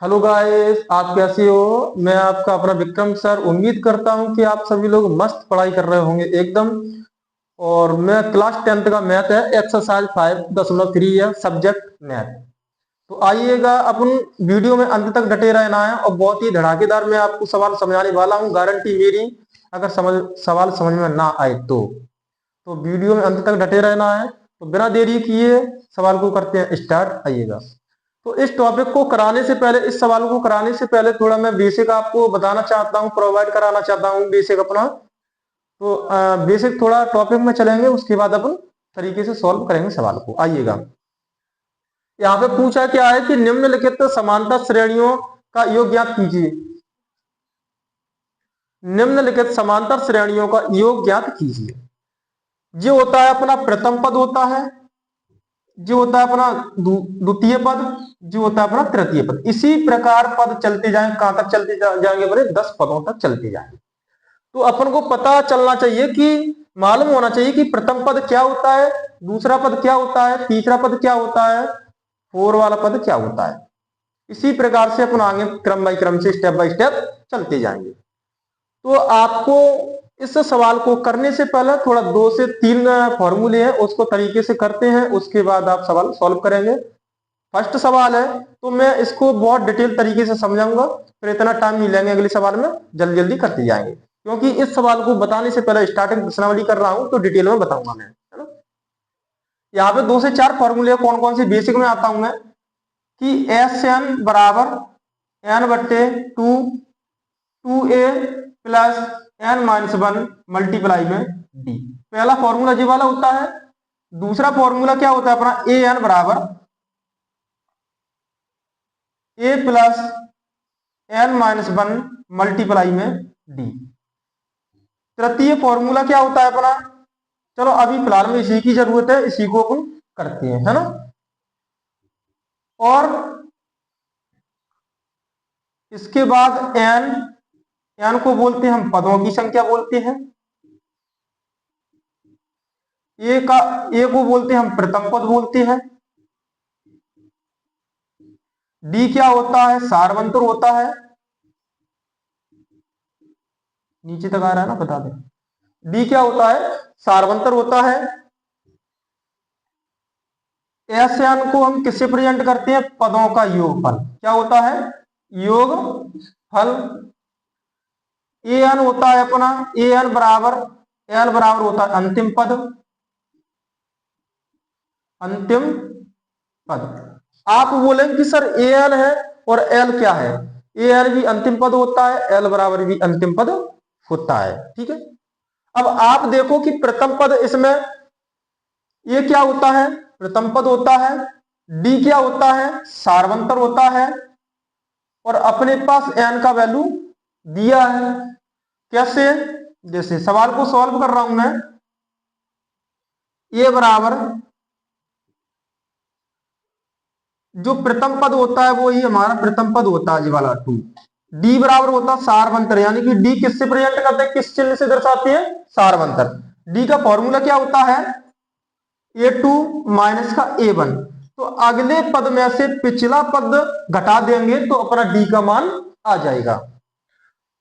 Hello guys, आप कैसे हो। मैं आपका अपना विक्रम सर। उम्मीद करता हूं कि आप सभी लोग मस्त पढ़ाई कर रहे होंगे एकदम। और मैं क्लास 10th का मैथ है, एक्सरसाइज 5.3 है, सब्जेक्ट मैथ। तो आइएगा, अपन वीडियो में अंत तक डटे रहना है और बहुत ही धड़ाकेदार मैं आपको सवाल समझाने वाला हूं, गारंटी मेरी। अगर सवाल समझ में ना आए तो वीडियो में अंत तक डटे रहना है। तो बिना देरी किए सवाल को करते हैं स्टार्ट। आइएगा। तो इस टॉपिक को कराने से पहले, इस सवाल को कराने से पहले थोड़ा मैं बेसिक आपको बताना चाहता हूँ, प्रोवाइड कराना चाहता हूँ बेसिक अपना। तो बेसिक थोड़ा टॉपिक में चलेंगे, उसके बाद अपन तरीके से सॉल्व करेंगे सवाल को। आइएगा। यहाँ पे पूछा क्या है कि निम्नलिखित समांतर श्रेणियों का योग ज्ञात कीजिए। निम्नलिखित समांतर श्रेणियों का योग ज्ञात कीजिए। जो होता है अपना प्रथम पद होता है, जो होता है अपना द्वितीय पद, जो होता है अपना तृतीय पद। इसी प्रकार पद चलते जाएं, कहां तक चलते जाएंगे बड़े, 10 पदों तक चलते जाएंगे। तो अपन को पता चलना चाहिए कि मालूम होना चाहिए कि प्रथम पद क्या होता है, दूसरा पद क्या होता है, तीसरा पद क्या होता है, फोर वाला पद क्या होता है। इसी प्रकार से अपन आगे क्रम बाई क्रम से, स्टेप बाय स्टेप चलते जाएंगे। तो आपको इस सवाल को करने से पहले थोड़ा 2 से 3 फॉर्मूले हैं, उसको तरीके से करते हैं, उसके बाद आप सवाल सॉल्व करेंगे। फर्स्ट सवाल है, तो मैं इसको बहुत डिटेल तरीके से समझाऊंगा, फिर इतना टाइम नहीं लेंगे, अगले सवाल में जल्दी जल्दी करते जाएंगे। क्योंकि इस सवाल को बताने से पहले स्टार्टिंग प्रश्नावली कर रहा हूं, तो डिटेल में बताऊंगा मैं, है ना। यहाँ पे 2 से 4 फॉर्मूले कौन कौन से बेसिक में आता हूं मैं, कि एस एन बराबर एन बट्टे टू, 2a प्लस n-1 मल्टीप्लाई में डी। पहला फॉर्मूला ये वाला होता है। दूसरा फॉर्मूला क्या होता है अपना, ए एन बराबर ए प्लस n-1 मल्टीप्लाई में डी। तृतीय फॉर्मूला क्या होता है अपना, चलो अभी फिलहाल में इसी की जरूरत है, इसी को अपन करते हैं, है ना। और इसके बाद एन, एन को बोलते हैं हम पदों की संख्या बोलते हैं। ए को बोलते हैं हम प्रथम पद बोलते हैं। डी क्या होता है, सार्वंतर होता है। नीचे तक आ रहा है ना, बता दें। डी क्या होता है, सार्वंतर होता है। एस एन को हम किससे प्रेजेंट करते हैं, पदों का योगफल। क्या होता है, योगफल। ए एन होता है अपना, ए एन बराबर, एल बराबर होता है अंतिम पद, अंतिम पद। आप बोलेंगे कि सर ए एल है और एल क्या है, ए एल भी अंतिम पद होता है, एल बराबर भी अंतिम पद होता है, ठीक है। अब आप देखो कि प्रथम पद इसमें ये क्या होता है, प्रथम पद होता है। डी क्या होता है, सार्वंतर होता है। और अपने पास एन का वैल्यू दिया है। कैसे, जैसे सवाल को सॉल्व कर रहा हूं मैं, ए बराबर जो प्रथम पद होता है वो ही हमारा प्रथम पद होता है, जी वाला 2। डी बराबर होता है सारवंतर, यानी कि डी किससे प्रेजेंट करते हैं, किस चिन्ह से दर्शाते हैं, सारवंतर। डी का फॉर्मूला क्या होता है, A2 माइनस का A1। तो अगले पद में से पिछला पद घटा देंगे तो अपना डी का मान आ जाएगा।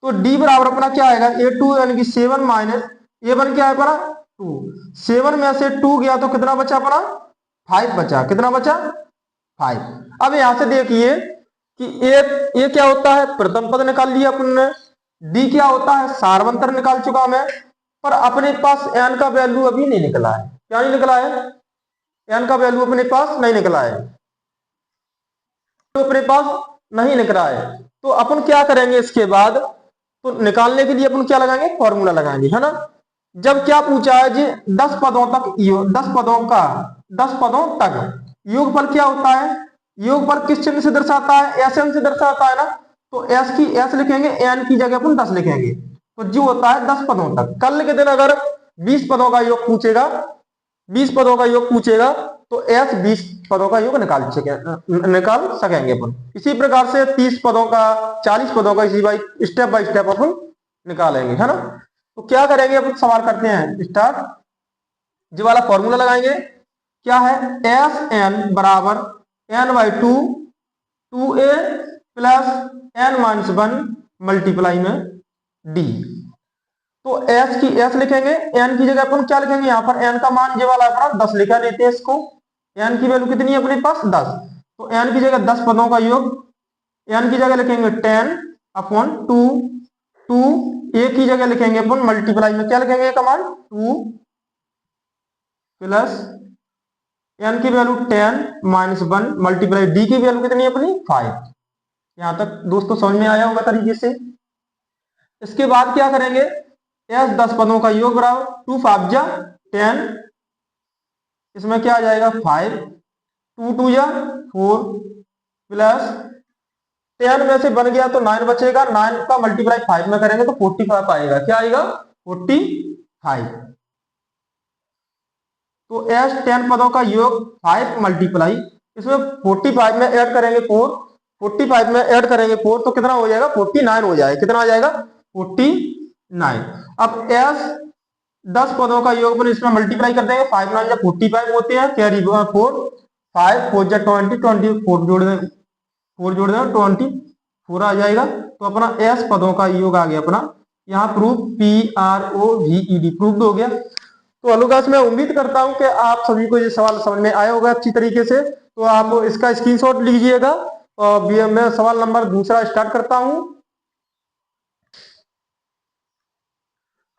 तो डी बराबर अपना क्या आएगा, A2 यानी कि 7 माइनस A1 क्या है अपना 2। 7 में से 2 गया तो कितना बचा अपना, 5 बचा। कितना बचा, 5। अब यहां से देखिए कि ए क्या होता है, प्रथम पद निकाल लिया अपन ने। डी क्या होता है, सार्वंतर निकाल चुका मैं। पर अपने पास एन का वैल्यू अभी नहीं निकला है। क्या नहीं निकला है, एन का वैल्यू अपने पास नहीं निकला है, तो अपने पास नहीं निकला है। तो अपन क्या करेंगे इसके बाद, तो निकालने के लिए अपन क्या लगाएंगे, फॉर्मूला लगाएंगे, है ना। जब क्या पूछा है जी, 10 पदों तक, 10 पदों का 10 पदों तक योगफल क्या होता है, योगफल किस चिन्ह से दर्शाता है, एस एन से दर्शाता है ना। तो एस की एस लिखेंगे, एन की जगह अपन 10 लिखेंगे। तो जो होता है 10 पदों तक। कल के दिन अगर 20 पदों का योग पूछेगा, 20 पदों का योग पूछेगा, तो एस 20 पदों का योग निकाल सकेंगे अपन। इसी प्रकार से 30 पदों का, 40 पदों का, इसी बाय स्टेप अपन निकालेंगे, है ना। तो क्या करेंगे, अपन सवाल करते हैं स्टार्ट। जो वाला फॉर्मूला लगाएंगे, क्या है, एस एन बराबर एन बाई 2, 2a प्लस n माइनस 1 मल्टीप्लाई में d। तो s की s लिखेंगे, n की जगह अपन क्या लिखेंगे, यहाँ पर n का मान ये वाला अपना 10 लिखा लेते हैं इसको। n की वैल्यू कितनी है अपने पास 10, तो n की जगह 10 पदों का योग, n की जगह लिखेंगे 10 अपॉन 2, 2 a की जगह लिखेंगे अपन मल्टीप्लाई में क्या लिखेंगे का मान 2 प्लस n की वैल्यू 10 माइनस 1 मल्टीप्लाई d की वैल्यू कितनी है अपनी 5। यहां तक दोस्तों समझ में आया होगा तरीके से। इसके बाद क्या करेंगे, s 10 पदों का योग बराबर 2 5 जा 10, इसमें क्या आ जाएगा 5, 2 2 जा 4 प्लस 10 में से बन गया तो 9 बचेगा, 9 का मल्टीप्लाई 5 में करेंगे तो 45 आएगा, क्या आएगा 45। तो s 10 पदों का योग 5 मल्टीप्लाई, इसमें 45 में ऐड करेंगे 4, 45 में ऐड करेंगे 4 तो कितना हो जाएगा 49 हो जाएगा, कितना आ जाएगा 49। अब s 10 पदों का योग पर इसमें मल्टीप्लाई कर देंगे, 5 9 जब 45 होते हैं, कैरी 4, 5 4 जा 20, 24 जोड़ दें, 4 जोड़ दें 24 आ जाएगा। तो अपना s पदों का योग आ गया अपना, यहाँ प्रूफ PROVED प्रूफ हो गया। तो हेलो गाइस, मैं उम्मीद करता हूं कि आप सभी को ये सवाल समझ में आया होगा अच्छी तरीके से। तो आप इसका स्क्रीनशॉट लीजिएगा और मैं सवाल नंबर दूसरा स्टार्ट करता हूं।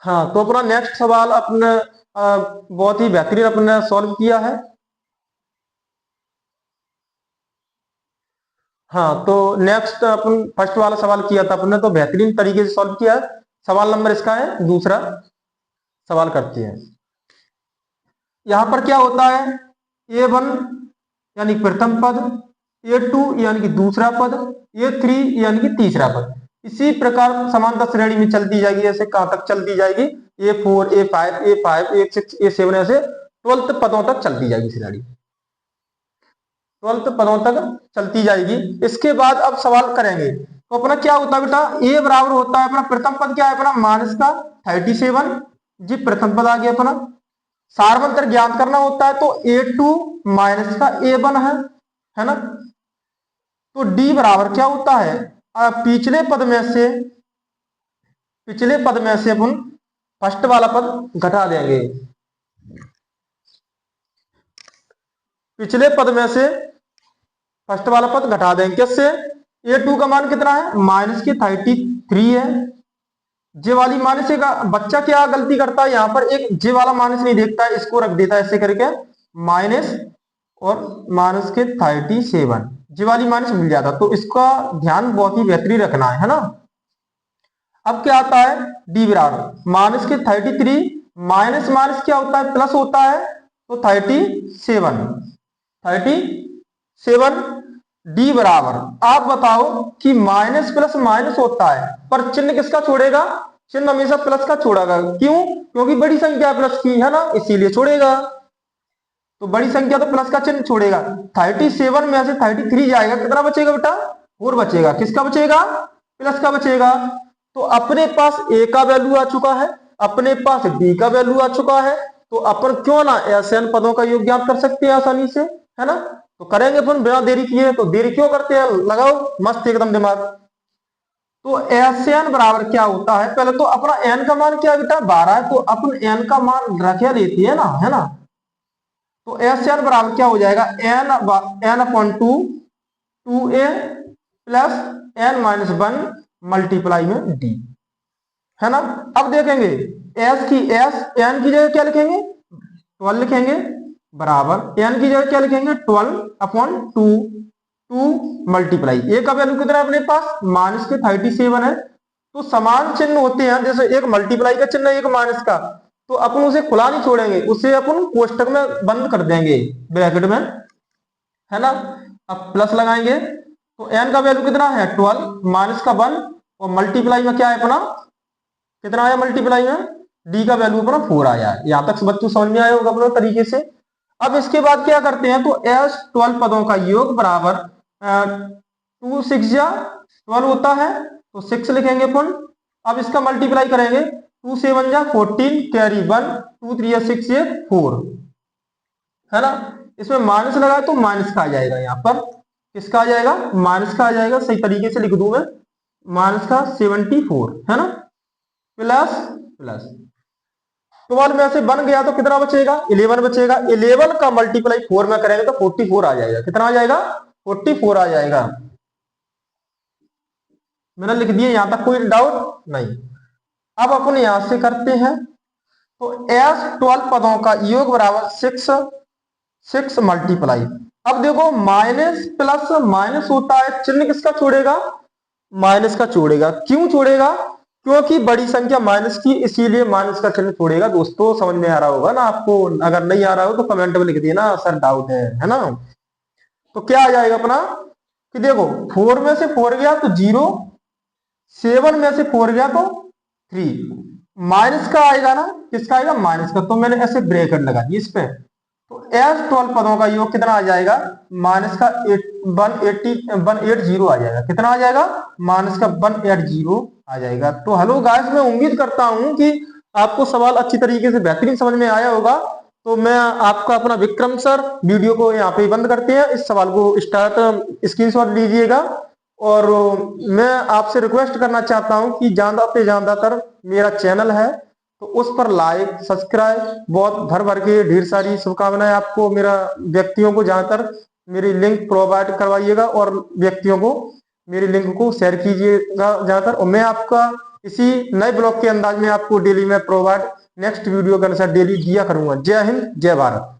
हाँ, तो अपना नेक्स्ट सवाल अपने बहुत ही बेहतरीन अपने सॉल्व किया है। हाँ, तो नेक्स्ट अपन फर्स्ट वाला सवाल किया था अपने, तो बेहतरीन तरीके से सॉल्व किया है। सवाल नंबर इसका है दूसरा, सवाल करते हैं। यहां पर क्या होता है, A1 यानी प्रथम पद, A2 यानी कि दूसरा पद, A3 यानी कि तीसरा पद। इसी प्रकार समांतर श्रेणी में चलती जाएगी, ऐसे कहां तक चलती जाएगी, A4 A5 A5 A6 A7 ऐसे 12th पदों तक चलती जाएगी श्रेणी, 12th पदों तक चलती जाएगी। इसके बाद अब सवाल करेंगे तो अपना क्या होता है बेटा, A बराबर होता है अपना प्रथम पद क्या है अपना माइनस का 37, जी प्रथम पद आ गया अपना। सार्वंतर ज्ञात करना होता है तो A2 माइनस का A1 है ना। तो D बराबर क्या होता है, पिछले पद में से अपन फर्स्ट वाला पद घटा देंगे, पिछले पद में से फर्स्ट वाला पद घटा देंगे किससे, A2 का मान कितना है माइनस के 33 है। जे वाली माइनस का बच्चा क्या गलती करता है, यहां पर एक जे वाला माइनस नहीं देखता है, इसको रख देता है ऐसे करके माइनस और माइनस के 37, जे वाली माइनस मिल जाता। तो इसका ध्यान बहुत ही बेहतरीन रखना है ना। अब क्या आता है, डी बराबर माइनस के 33 माइनस माइनस क्या होता है प्लस होता है, तो 37 डी बराबर, आप बताओ कि माइनस प्लस माइनस होता है पर चिन्ह किसका छोड़ेगा, चिन्ह हमेशा प्लस का छोड़ेगा। क्यों, क्योंकि बड़ी संख्या प्लस की है ना, इसीलिए छोड़ेगा। तो बड़ी संख्या तो प्लस का चिन्ह छोड़ेगा। 37 में से 33 जाएगा, कितना बचेगा बेटा 4 बचेगा, किसका बचेगा प्लस का बचेगा। तो अपने पास ए का वैल्यू आ चुका है, अपने पास डी का वैल्यू आ चुका है, तो अपन क्यों ना ऐसे पदों का योग ज्ञात कर सकते हैं आसानी से, है ना। तो करेंगे अपन बिना देरी किए, तो देरी क्यों करते हैं, लगाओ मस्त एकदम दिमाग। तो Sn बराबर क्या होता है, पहले तो अपना n का मान क्या बेटा 12 है, तो अपन n का मान रखे देती है ना, है ना। तो Sn बराबर क्या हो जाएगा, n अपॉन 2 2a प्लस n माइनस 1 मल्टीप्लाई में d, है ना। अब देखेंगे n की जगह क्या लिखेंगे 12 लिखेंगे, बराबर n की जगह क्या लिखेंगे 12 अपॉन 2 मल्टीप्लाई, ए का वैल्यू कितना है अपने पास माइनस के 37 है। तो समान चिन्ह होते हैं, जैसे एक मल्टीप्लाई का चिन्ह एक माइनस का, तो अपन उसे खुला नहीं छोड़ेंगे, उसे अपन कोष्टक में बंद कर देंगे ब्रैकेट में, है ना। अब प्लस लगाएंगे तो n का वैल्यू कितना है 12 माइनस का 1 और मल्टीप्लाई में क्या है अपना कितना आया, मल्टीप्लाई में d का वैल्यू अपना 4 आया। यहां तक बच्चों समझ में आया होगा अपने तरीके से। अब इसके बाद क्या करते हैं, तो s 12 पदों का योग बराबर 2 6 जा 12 होता है, तो 6 लिखेंगे अपन। अब इसका मल्टीप्लाई करेंगे 2 7 जा 14 कैरी 1 2 3 या 6 ये 4, है ना। इसमें माइनस लगाए तो माइनस का आ जाएगा यहाँ पर, किसका आ जाएगा, माइनस का आ जाएगा, सही तरीके से लिख दूं मैं, माइनस का 74 है ना, प्लस प्लस 12 में से बन गया तो कितना बचेगा, 11 बचेगा। 11 का मल्टीप्लाई 4 में करेंगे तो 44 आ जाएगा। कितना आ जाएगा, 44 आ जाएगा। मैंने लिख दिया, यहां तक कोई डाउट नहीं। अब अपन यहां से करते हैं, तो एस 12 पदों का योग बराबर 6 मल्टीप्लाई। अब देखो माइनस प्लस माइनस होता है, चिन्ह किसका छोड़ेगा, माइनस का छोड़ेगा। क्यों छोड़ेगा, क्योंकि बड़ी संख्या माइनस की, इसीलिए माइनस का चिन्ह छोड़ेगा। दोस्तों समझ में आ रहा होगा ना आपको, अगर नहीं आ रहा हो तो कमेंट में लिख देना सर डाउट है ना। तो क्या आ जाएगा अपना कि देखो 4 में से 4 गया तो 0, 7 में से 4 गया तो 3, माइनस का आएगा ना, किसका आएगा, माइनस का। तो मैंने ऐसे ब्रैकेट लगा दी इस पे, तो एस 12 पदों का योग कितना आ जाएगा, माइनस का 180 आ जाएगा। कितना आ जाएगा, माइनस का 180 आ जाएगा। तो हेलो गाइस, मैं उम्मीद करता हूं कि आपको सवाल अच्छी तरीके से बेहतरीन समझ में आया होगा। तो मैं आपका अपना विक्रम सर वीडियो को यहाँ पे बंद करते हैं। इस सवाल को स्टार्ट स्क्रीनशॉट लीजिएगा, और मैं आपसे रिक्वेस्ट करना चाहता हूं कि ज्यादा से ज्यादातर मेरा चैनल है तो उस पर लाइक सब्सक्राइब, बहुत भर भर के ढेर सारी शुभकामनाएं आपको। मेरा व्यक्तियों को ज्यादातर मेरी लिंक प्रोवाइड करवाइएगा, और व्यक्तियों को मेरी लिंक को शेयर कीजिएगा ज्यादातर। और मैं आपका इसी नए ब्लॉग के अंदाज में आपको डेली में प्रोवाइड नेक्स्ट वीडियो के अनुसार डेली दिया करूंगा। जय हिंद, जय भारत।